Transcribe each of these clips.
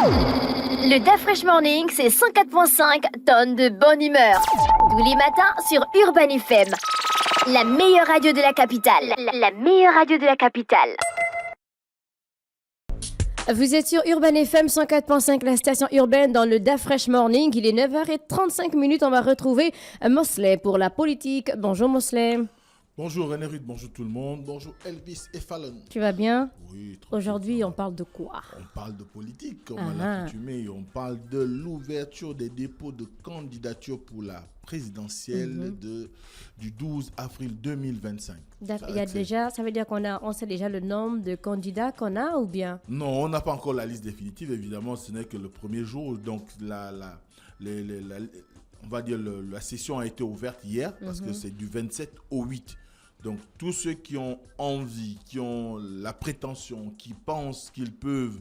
Le DAF Fresh Morning, c'est 104.5 tonnes de bonne humeur. Tous les matins sur Urban FM. La meilleure radio de la capitale. La meilleure radio de la capitale. Vous êtes sur Urban FM 104.5, la station urbaine dans le DAF Fresh Morning. Il est 9h35. On va retrouver Mosley pour la politique. Bonjour Mosley. Bonjour René Rude, bonjour tout le monde, bonjour Elvis et Fallon. Tu vas bien? Oui. Aujourd'hui, on parle de quoi? On parle de politique, comme à l'accoutumée. On parle de l'ouverture des dépôts de candidature pour la présidentielle du 12 avril 2025. Ça veut dire on sait déjà le nombre de candidats qu'on a ou bien? Non, on n'a pas encore la liste définitive. Évidemment, ce n'est que le premier jour. Donc, on va dire la session a été ouverte hier parce que c'est du 27 au 8. Donc, tous ceux qui ont envie, qui ont la prétention, qui pensent qu'ils peuvent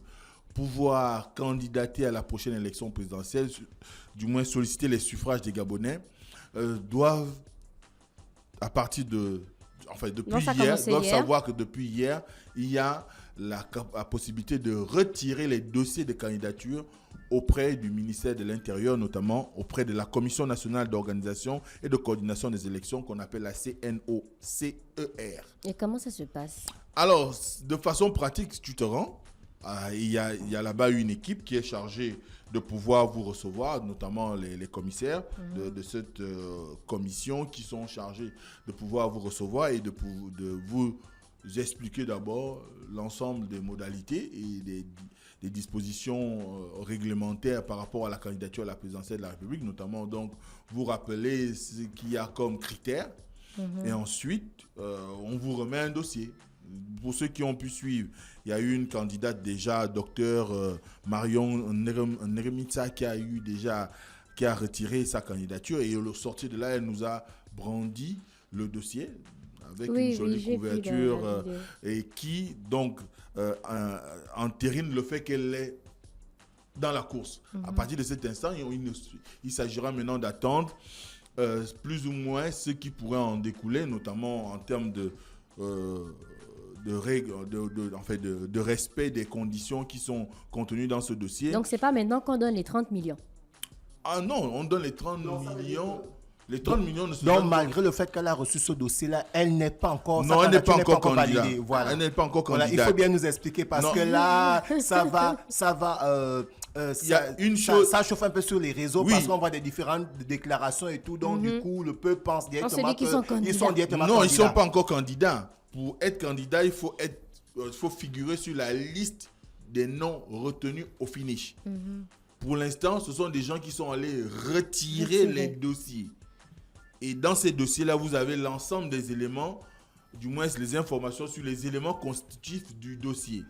pouvoir candidater à la prochaine élection présidentielle, du moins solliciter les suffrages des Gabonais, doivent, à partir de... Enfin, depuis hier, doivent savoir que depuis hier, il y a la possibilité de retirer les dossiers de candidature auprès du ministère de l'Intérieur, notamment auprès de la Commission nationale d'organisation et de coordination des élections qu'on appelle la CNOCER. Et comment ça se passe? Alors, de façon pratique, tu te rends. Il y a là-bas une équipe qui est chargée de pouvoir vous recevoir, notamment les commissaires de cette commission qui sont chargés de pouvoir vous recevoir et de vous expliquer d'abord l'ensemble des modalités et des dispositions réglementaires par rapport à la candidature à la présidentielle de la République, notamment donc vous rappeler ce qu'il y a comme critères et ensuite on vous remet un dossier. Pour ceux qui ont pu suivre, il y a eu une candidate déjà, docteur Marion Neremitsa, qui a retiré sa candidature et au sortir de là, elle nous a brandi le dossier avec une jolie couverture et qui donc entérine le fait qu'elle est dans la course. À partir de cet instant, il s'agira maintenant d'attendre plus ou moins ce qui pourrait en découler, notamment en termes de respect des conditions qui sont contenues dans ce dossier. Donc, c'est pas maintenant qu'on donne les 30 millions. Ah non, on donne les 30 millions. Les 30 millions ne se Donc, malgré le fait qu'elle a reçu ce dossier-là, elle n'est pas encore... Non, elle n'est pas encore candidate. Voilà. Elle n'est pas encore candidate. Voilà, il faut bien nous expliquer parce que là, ça chauffe un peu sur les réseaux parce qu'on voit des différentes déclarations et tout. Donc, du coup, le peuple pense directement qu'ils sont directement candidats. Non, ils ne sont pas encore candidats. Pour être candidat, il faut figurer sur la liste des noms retenus au finish. Pour l'instant, ce sont des gens qui sont allés retirer les dossiers. Et dans ces dossiers-là, vous avez l'ensemble des éléments, du moins les informations sur les éléments constitutifs du dossier,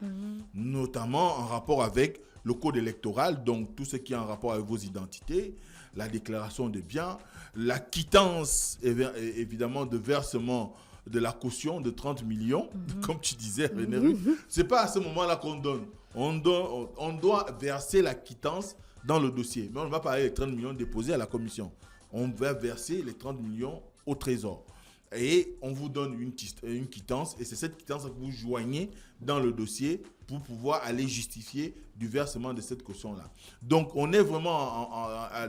notamment en rapport avec le code électoral, donc tout ce qui est en rapport avec vos identités, la déclaration de biens, la quittance évidemment de versement de la caution de 30 millions, comme tu disais, René. Ce n'est pas à ce moment-là qu'on donne. On doit verser la quittance dans le dossier. Mais on ne va pas aller les 30 millions déposés à la commission. On va verser les 30 millions au trésor. Et on vous donne une quittance. Et c'est cette quittance que vous joignez dans le dossier pour pouvoir aller justifier du versement de cette caution-là. Donc, on est vraiment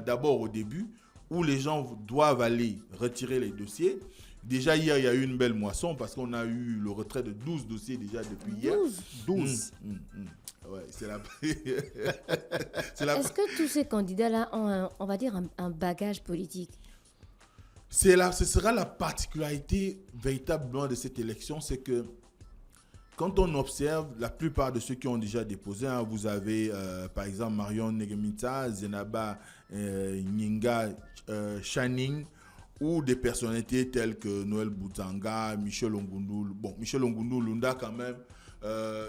d'abord au début où les gens doivent aller retirer les dossiers. Déjà, hier, il y a eu une belle moisson parce qu'on a eu le retrait de 12 dossiers déjà depuis hier. 12. Ouais, Est-ce que tous ces candidats-là ont, on va dire, un bagage politique? Ce sera la particularité véritablement de cette élection, c'est que quand on observe la plupart de ceux qui ont déjà déposé, vous avez par exemple Marion Negemita, Zenaba Nyinga Channing, ou des personnalités telles que Noël Boutanga, Michel Ongundu. Bon, Michel Ongundu Lunda quand même,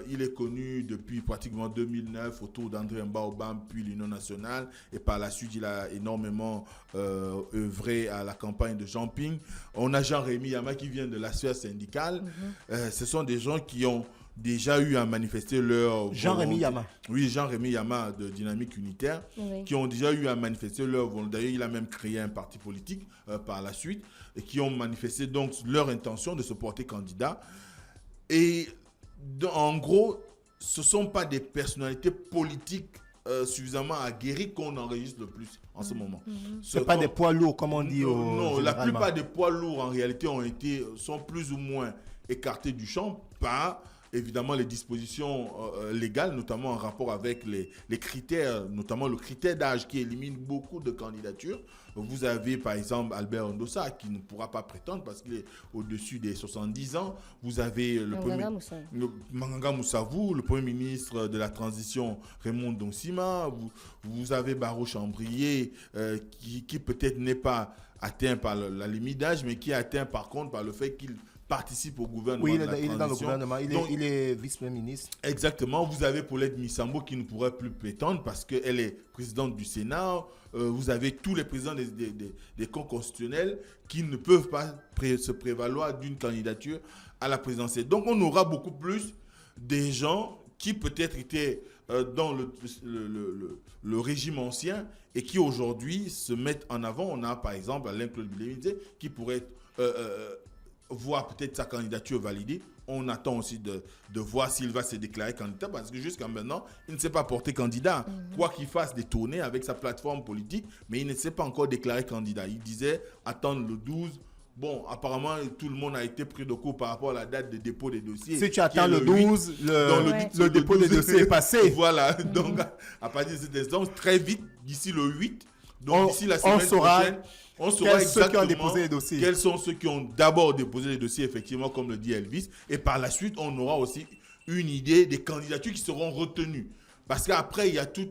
il est connu depuis pratiquement 2009 autour d'André Mbaobam puis l'Union nationale et par la suite il a énormément œuvré à la campagne de Jean Ping. On a Jean-Rémy Yama qui vient de la sphère syndicale. Ce sont des gens qui ont déjà eu à manifester leur... Jean-Rémy Yama. Oui, Jean-Rémy Yama de Dynamique Unitaire, qui ont déjà eu à manifester leur volonté. D'ailleurs, il a même créé un parti politique par la suite et qui ont manifesté donc leur intention de se porter candidat. Et en gros, ce ne sont pas des personnalités politiques suffisamment aguerris qu'on enregistre le plus en ce moment. Ce pas des poids lourds, comme on dit non, la plupart des poids lourds, en réalité, sont plus ou moins écartés du champ par, évidemment, les dispositions légales, notamment en rapport avec les critères, notamment le critère d'âge qui élimine beaucoup de candidatures. Vous avez, par exemple, Albert Ndossa qui ne pourra pas prétendre parce qu'il est au-dessus des 70 ans. Vous avez Manganga Moussavou, le Premier ministre de la Transition, Raymond Donsima. Vous avez Barreau Chambrier qui peut-être n'est pas atteint par la limite d'âge, mais qui est atteint par contre par le fait qu'il participe au gouvernement. Oui, il est dans le gouvernement, il est vice-premier ministre. Exactement, vous avez Paulette Missambo qui ne pourrait plus prétendre parce qu'elle est présidente du Sénat. Vous avez tous les présidents des cours constitutionnels qui ne peuvent pas se prévaloir d'une candidature à la présidentielle. Donc on aura beaucoup plus des gens qui peut-être étaient dans le régime ancien et qui aujourd'hui se mettent en avant. On a par exemple Alain-Claude Bilévin qui pourrait voir peut-être sa candidature validée. On attend aussi de voir s'il va se déclarer candidat parce que jusqu'à maintenant, il ne s'est pas porté candidat. Quoi qu'il fasse des tournées avec sa plateforme politique, mais il ne s'est pas encore déclaré candidat. Il disait attendre le 12. Bon, apparemment, tout le monde a été pris de court par rapport à la date de dépôt des dossiers. Si tu attends le 12, le dépôt des dossiers est passé. Voilà, donc à partir de cette instance, très vite, d'ici le 8, donc d'ici la semaine prochaine, on saura exactement quels sont ceux qui ont d'abord déposé les dossiers, effectivement, comme le dit Elvis. Et par la suite, on aura aussi une idée des candidatures qui seront retenues. Parce qu'après, il y a tout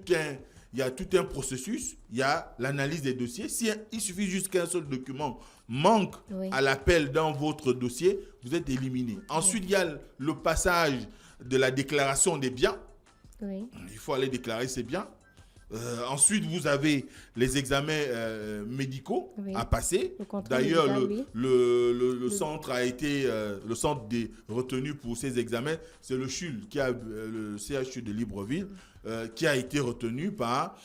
un processus. Il y a l'analyse des dossiers. Il suffit juste qu'un seul document manque à l'appel dans votre dossier, vous êtes éliminé. Ensuite, il y a le passage de la déclaration des biens. Il faut aller déclarer ses biens. Ensuite, vous avez les examens médicaux à passer. D'ailleurs, le centre a été le centre des retenus pour ces examens, c'est le CHUL, le CHU de Libreville, qui a été retenu par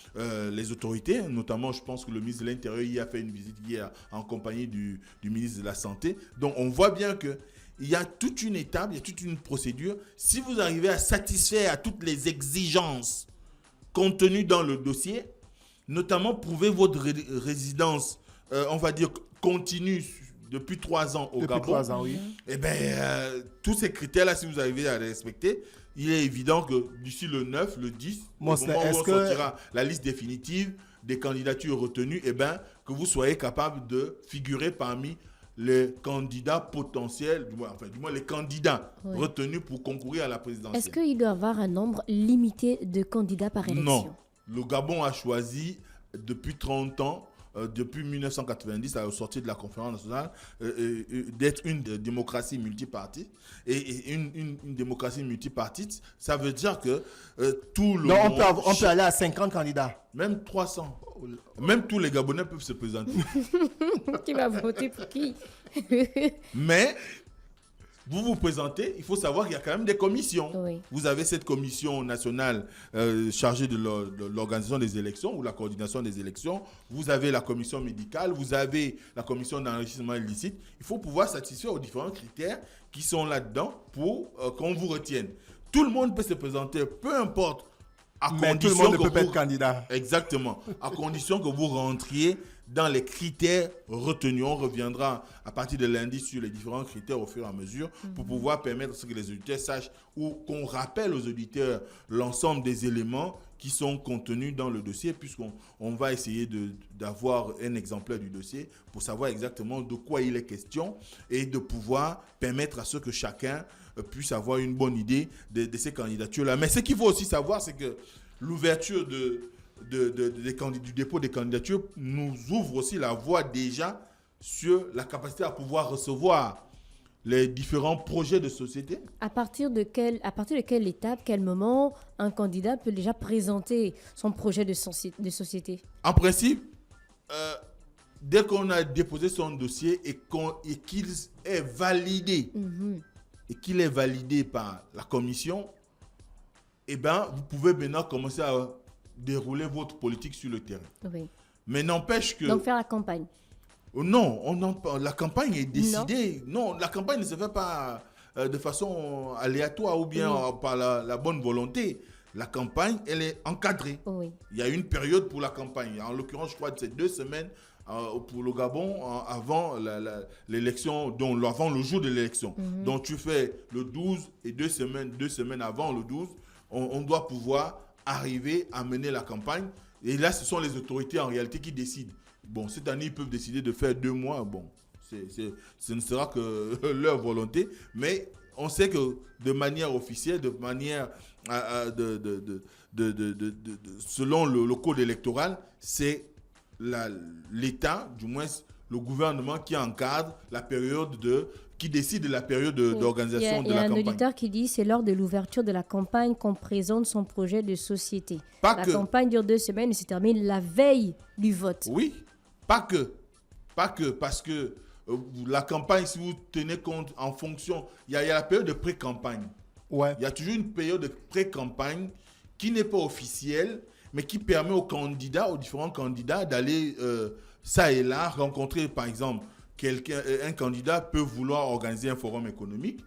les autorités, notamment, je pense que le ministre de l'Intérieur y a fait une visite hier en compagnie du ministre de la Santé. Donc, on voit bien que il y a toute une étape, il y a toute une procédure. Si vous arrivez à satisfaire à toutes les exigences contenu dans le dossier, notamment prouver votre résidence, on va dire, continue depuis 3 ans au Gabon. Depuis 3 ans, oui. Eh bien, tous ces critères-là, si vous arrivez à les respecter, il est évident que d'ici le 9, le 10, au moment où on sortira la liste définitive des candidatures retenues, eh bien, que vous soyez capable de figurer parmi les candidats potentiels, du moins les candidats retenus pour concourir à la présidentielle. Est-ce qu'il doit y avoir un nombre limité de candidats par élection? Non. Le Gabon a choisi depuis 30 ans, depuis 1990, à la sortie de la conférence nationale, d'être une démocratie multipartite. Et une démocratie multipartite, ça veut dire que tout le monde... On peut aller à 50 candidats. Même 300. Même tous les Gabonais peuvent se présenter. Qui va voter pour qui? Mais vous vous présentez, il faut savoir qu'il y a quand même des commissions. Oui. Vous avez cette commission nationale chargée de l'organisation des élections ou la coordination des élections. Vous avez la commission médicale, vous avez la commission d'enrichissement illicite. Il faut pouvoir satisfaire aux différents critères qui sont là-dedans pour qu'on vous retienne. Tout le monde peut se présenter, peu importe. Mais tout le monde ne peut pas être candidat. Exactement. À condition que vous rentriez dans les critères retenus. On reviendra à partir de lundi sur les différents critères au fur et à mesure pour pouvoir permettre à ce que les auditeurs sachent ou qu'on rappelle aux auditeurs l'ensemble des éléments qui sont contenus dans le dossier, puisqu'on va essayer d'avoir un exemplaire du dossier pour savoir exactement de quoi il est question et de pouvoir permettre à ce que chacun puisse avoir une bonne idée de ces candidatures-là. Mais ce qu'il faut aussi savoir, c'est que l'ouverture du dépôt des candidatures nous ouvre aussi la voie déjà sur la capacité à pouvoir recevoir les différents projets de société. À partir de quelle étape, quel moment un candidat peut déjà présenter son projet de société? En principe, dès qu'on a déposé son dossier et qu'il est validé, et qu'il est validé par la commission, eh ben, vous pouvez maintenant commencer à dérouler votre politique sur le terrain. Oui. Mais n'empêche que... Donc faire la campagne. Non, la campagne est décidée. Non, la campagne ne se fait pas de façon aléatoire ou bien par la bonne volonté. la campagne, elle est encadrée. Oui. Il y a une période pour la campagne. En l'occurrence, je crois que c'est 2 semaines pour le Gabon avant l'élection, donc avant le jour de l'élection. Donc tu fais le 12 et 2 semaines avant le 12, on doit pouvoir arriver à mener la campagne. Et là, ce sont les autorités en réalité qui décident. Bon, cette année, ils peuvent décider de faire 2 mois. Bon, ce ne sera que leur volonté. Mais on sait que de manière officielle, de manière selon le code électoral, c'est l'État, du moins le gouvernement qui encadre la période qui décide de la période d'organisation de la campagne. Il y a un auditeur qui dit c'est lors de l'ouverture de la campagne qu'on présente son projet de société. La campagne dure 2 semaines et se termine la veille du vote. Oui, pas que, parce que la campagne, si vous tenez compte en fonction, il y a la période de pré-campagne. Ouais. Il y a toujours une période de pré-campagne qui n'est pas officielle, mais qui permet aux différents candidats d'aller ça et là rencontrer, par exemple, un candidat peut vouloir organiser un forum économique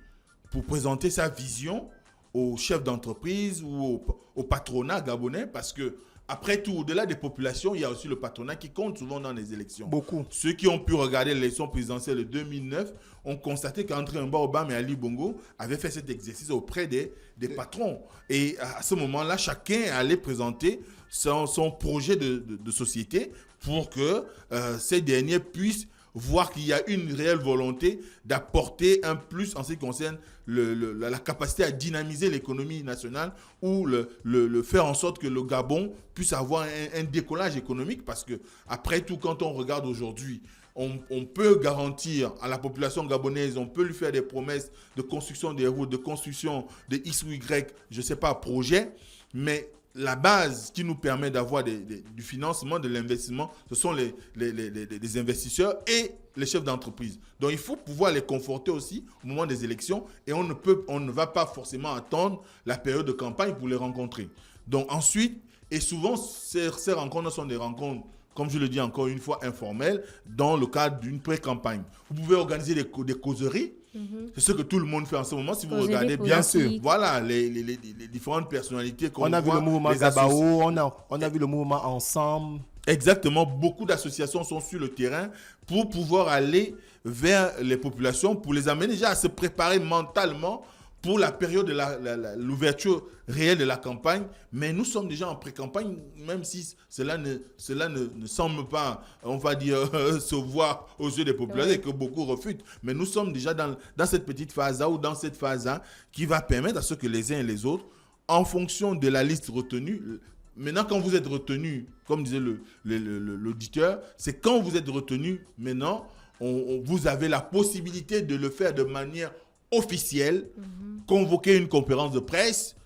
pour présenter sa vision au chef d'entreprise ou au patronat gabonais, parce que après tout, au-delà des populations, il y a aussi le patronat qui compte souvent dans les élections. Beaucoup. Ceux qui ont pu regarder l'élection présidentielle de 2009 ont constaté qu'André Obama et Ali Bongo avaient fait cet exercice auprès des patrons. Et à ce moment-là, chacun allait présenter son projet de société pour que ces derniers puissent voir qu'il y a une réelle volonté d'apporter un plus en ce qui concerne la capacité à dynamiser l'économie nationale ou le faire en sorte que le Gabon puisse avoir un décollage économique, parce que après tout, quand on regarde aujourd'hui, on peut garantir à la population gabonaise, on peut lui faire des promesses de construction des routes, de construction de X ou Y, je ne sais pas, projets, mais la base qui nous permet d'avoir du financement, de l'investissement, ce sont les investisseurs et les chefs d'entreprise. Donc, il faut pouvoir les conforter aussi au moment des élections, et on ne va pas forcément attendre la période de campagne pour les rencontrer. Donc, ensuite, et souvent, ces rencontres sont des rencontres, comme je le dis encore une fois, informelles, dans le cadre d'une pré-campagne. Vous pouvez organiser des causeries. C'est ce que tout le monde fait en ce moment. Si vous regardez bien sûr, voilà les différentes personnalités qu'on voit. On a vu le mouvement Zabao, on a vu le mouvement Ensemble. Exactement, beaucoup d'associations sont sur le terrain pour pouvoir aller vers les populations, pour les amener déjà à se préparer mentalement pour la période de l'ouverture réelle de la campagne. Mais nous sommes déjà en pré-campagne, même si cela ne semble pas, on va dire, se voir aux yeux des populations et que beaucoup refutent. Mais nous sommes déjà dans cette petite phase-là ou dans cette phase-là qui va permettre à ce que les uns et les autres, en fonction de la liste retenue, maintenant quand vous êtes retenu, comme disait l'auditeur, c'est quand vous êtes retenu, maintenant, vous avez la possibilité de le faire de manière officielle, convoquer une conférence de presse.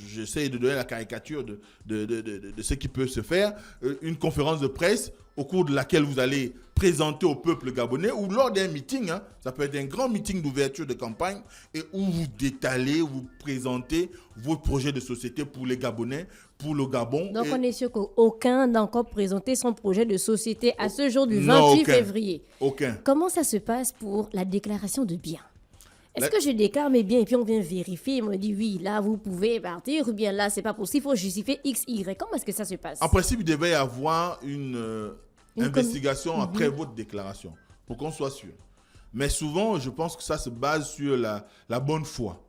J'essaie de donner la caricature de ce qui peut se faire. Une conférence de presse au cours de laquelle vous allez présenter au peuple gabonais, ou lors d'un meeting, ça peut être un grand meeting d'ouverture de campagne, et où vous détalez, vous présentez votre projet de société pour les Gabonais, pour le Gabon. Donc on est sûr qu'aucun n'a encore présenté son projet de société à ce jour du 28 février. Aucun. Comment ça se passe pour la déclaration de biens? Est-ce que je déclare mes biens et puis on vient vérifier, on me dit oui, là vous pouvez partir, ou bien là c'est pas possible, il faut justifier X, Y. Comment est-ce que ça se passe? En principe, il devait y avoir une investigation après votre déclaration, pour qu'on soit sûr. Mais souvent, je pense que ça se base sur la bonne foi.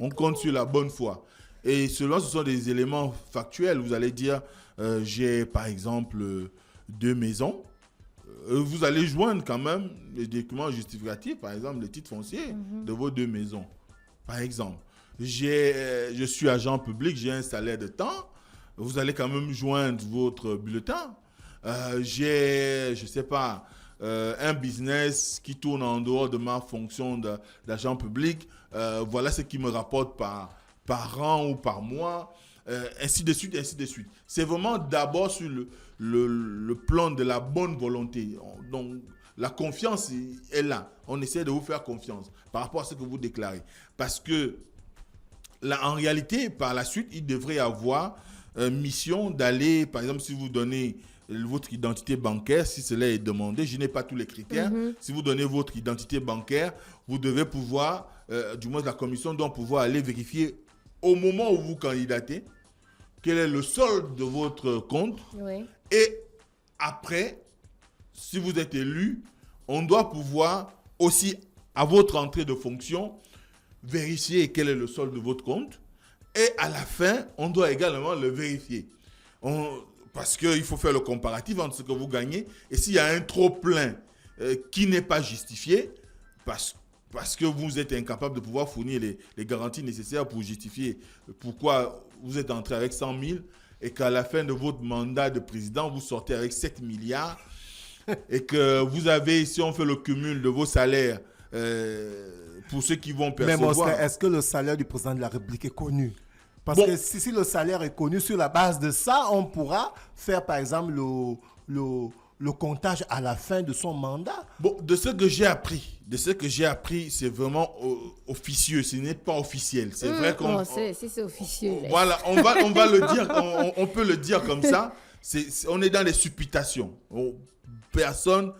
On compte sur la bonne foi. Et selon, ce sont des éléments factuels. Vous allez dire, j'ai par exemple 2 maisons. Vous allez joindre quand même les documents justificatifs, par exemple les titres fonciers de vos 2 maisons. Par exemple, je suis agent public, j'ai un salaire de temps. Vous allez quand même joindre votre bulletin. J'ai, je ne sais pas, un business qui tourne en dehors de ma fonction d'agent public. Voilà ce qui me rapporte par an ou par mois. Ainsi de suite, ainsi de suite. C'est vraiment d'abord sur le plan de la bonne volonté. Donc, la confiance est là. On essaie de vous faire confiance par rapport à ce que vous déclarez. Parce que, là, en réalité, par la suite, il devrait y avoir mission d'aller, par exemple, si vous donnez votre identité bancaire, si cela est demandé, je n'ai pas tous les critères. Si vous donnez votre identité bancaire, vous devez pouvoir, du moins la commission doit pouvoir aller vérifier au moment où vous candidatez, quel est le solde de votre compte. Oui. Et après, si vous êtes élu, on doit pouvoir aussi, à votre entrée de fonction, vérifier quel est le solde de votre compte. Et à la fin, on doit également le vérifier. Parce qu'il faut faire le comparatif entre ce que vous gagnez. Et s'il y a un trop-plein qui n'est pas justifié, parce que vous êtes incapable de pouvoir fournir les garanties nécessaires pour justifier pourquoi vous êtes entré avec 100 000 et qu'à la fin de votre mandat de président, vous sortez avec 7 milliards et que vous avez, si on fait le cumul de vos salaires, pour ceux qui vont percevoir... Mais Oscar, est-ce que le salaire du président de la République est connu? Parce que si le salaire est connu, sur la base de ça, on pourra faire, par exemple, le comptage à la fin de son mandat. Bon, de ce que j'ai appris, c'est vraiment officieux, ce n'est pas officiel. C'est vrai qu'on... Si c'est officieux. Voilà, on va le dire, on peut le dire comme ça. On est dans les supputations. Personne,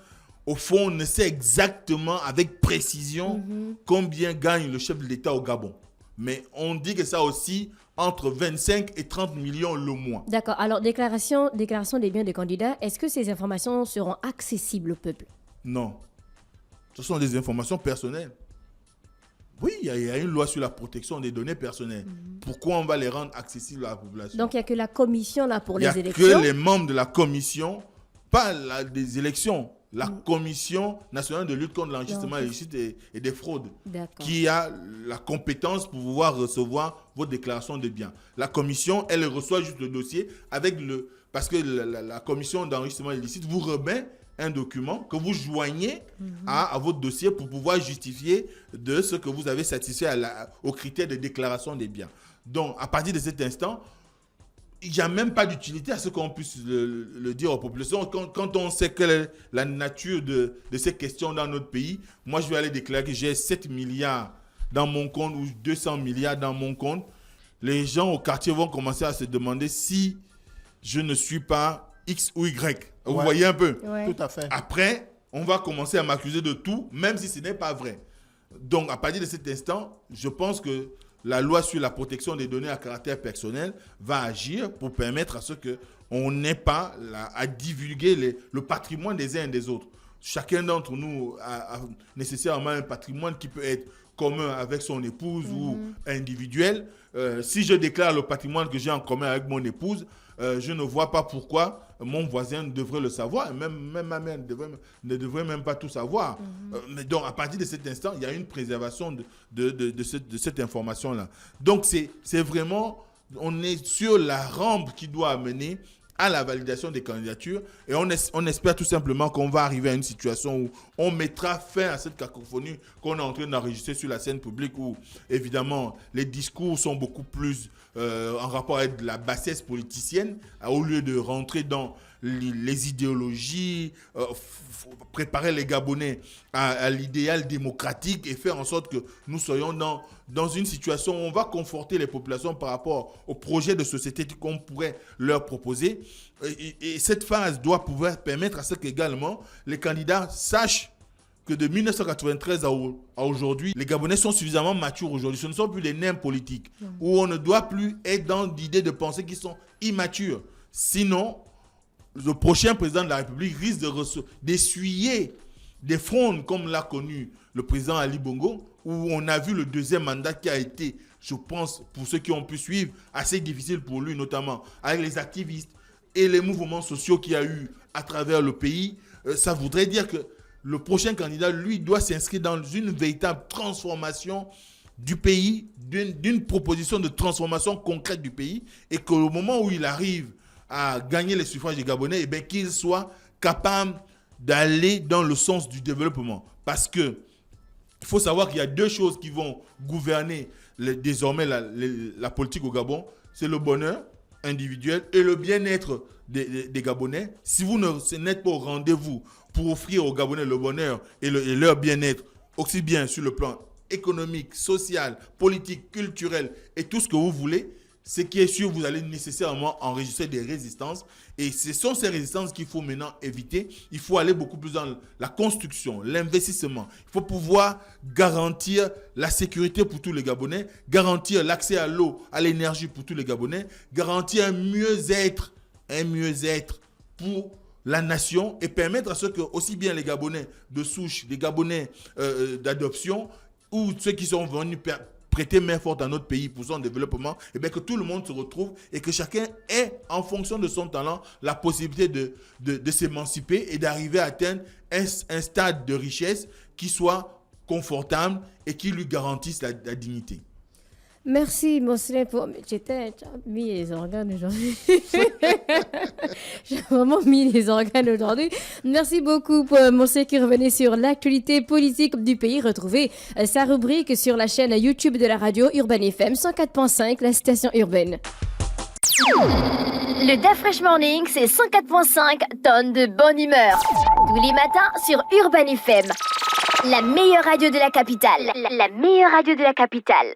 au fond, ne sait exactement avec précision combien gagne le chef de l'État au Gabon. Mais on dit que ça aussi, entre 25 et 30 millions le mois. D'accord. Alors, déclaration des biens des candidats, est-ce que ces informations seront accessibles au peuple? Non. Ce sont des informations personnelles. Oui, il y a une loi sur la protection des données personnelles. Pourquoi on va les rendre accessibles à la population? Donc, il n'y a que la commission là pour les élections? Il n'y a que les membres de la commission, pas des élections. La Commission nationale de lutte contre l'enrichissement illicite et des fraudes, qui a la compétence pour pouvoir recevoir vos déclarations de biens. La commission, elle reçoit juste le dossier parce que la commission d'enrichissement illicite vous remet un document que vous joignez à votre dossier pour pouvoir justifier de ce que vous avez satisfait aux critères de déclaration des biens. Donc, à partir de cet instant, il n'y a même pas d'utilité à ce qu'on puisse le dire aux populations. Quand on sait quelle est la nature de ces questions dans notre pays, moi, je vais aller déclarer que j'ai 7 milliards dans mon compte ou 200 milliards dans mon compte. Les gens au quartier vont commencer à se demander si je ne suis pas X ou Y. Vous voyez un peu? Tout à fait. Après, on va commencer à m'accuser de tout, même si ce n'est pas vrai. Donc, à partir de cet instant, je pense que la loi sur la protection des données à caractère personnel va agir pour permettre à ce qu'on n'ait pas à divulguer le patrimoine des uns et des autres. Chacun d'entre nous a nécessairement un patrimoine qui peut être commun avec son épouse ou individuel. Si je déclare le patrimoine que j'ai en commun avec mon épouse, je ne vois pas pourquoi mon voisin devrait le savoir. Même ma mère ne devrait même pas tout savoir. Mais donc, à partir de cet instant, il y a une préservation de cette information-là. Donc, c'est vraiment, on est sur la rampe qui doit amener à la validation des candidatures et on espère tout simplement qu'on va arriver à une situation où on mettra fin à cette cacophonie qu'on est en train d'enregistrer sur la scène publique où, évidemment, les discours sont beaucoup plus en rapport avec la bassesse politicienne au lieu de rentrer dans les idéologies, préparer les Gabonais à l'idéal démocratique et faire en sorte que nous soyons dans une situation où on va conforter les populations par rapport au projet de société qu'on pourrait leur proposer. Et cette phase doit pouvoir permettre à ce qu'également les candidats sachent que de 1993 à aujourd'hui, les Gabonais sont suffisamment matures aujourd'hui. Ce ne sont plus des nains politiques où on ne doit plus être dans l'idée de penser qu'ils sont immatures. Sinon, le prochain président de la République risque d'essuyer des frondes comme l'a connu le président Ali Bongo, où on a vu le deuxième mandat qui a été, je pense, pour ceux qui ont pu suivre, assez difficile pour lui, notamment avec les activistes et les mouvements sociaux qu'il y a eu à travers le pays. Ça voudrait dire que le prochain candidat, lui, doit s'inscrire dans une véritable transformation du pays, d'une proposition de transformation concrète du pays, et qu'au moment où il arrive à gagner les suffrages des Gabonais, qu'il soit capable d'aller dans le sens du développement. Parce que il faut savoir qu'il y a deux choses qui vont gouverner désormais la politique au Gabon. C'est le bonheur individuel et le bien-être des Gabonais. Si vous n'êtes pas au rendez-vous pour offrir aux Gabonais le bonheur et leur bien-être, aussi bien sur le plan économique, social, politique, culturel et tout ce que vous voulez, ce qui est sûr, vous allez nécessairement enregistrer des résistances. Et ce sont ces résistances qu'il faut maintenant éviter. Il faut aller beaucoup plus dans la construction, l'investissement. Il faut pouvoir garantir la sécurité pour tous les Gabonais, garantir l'accès à l'eau, à l'énergie pour tous les Gabonais, garantir un mieux-être pour la nation et permettre à ceux que, aussi bien les Gabonais de souche, les Gabonais d'adoption ou ceux qui sont venus prêter main forte à notre pays pour son développement, et bien que tout le monde se retrouve et que chacun ait, en fonction de son talent, la possibilité de s'émanciper et d'arriver à atteindre un stade de richesse qui soit confortable et qui lui garantisse la dignité. Merci, Mosley, pour... J'ai mis les organes aujourd'hui. J'ai vraiment mis les organes aujourd'hui. Merci beaucoup, Mosley, qui revenait sur l'actualité politique du pays. Retrouvez sa rubrique sur la chaîne YouTube de la radio Urban FM 104.5, la station urbaine. Le DAF Fresh Morning, c'est 104.5 tonnes de bonne humeur. Tous les matins sur Urban FM. La meilleure radio de la capitale. La meilleure radio de la capitale.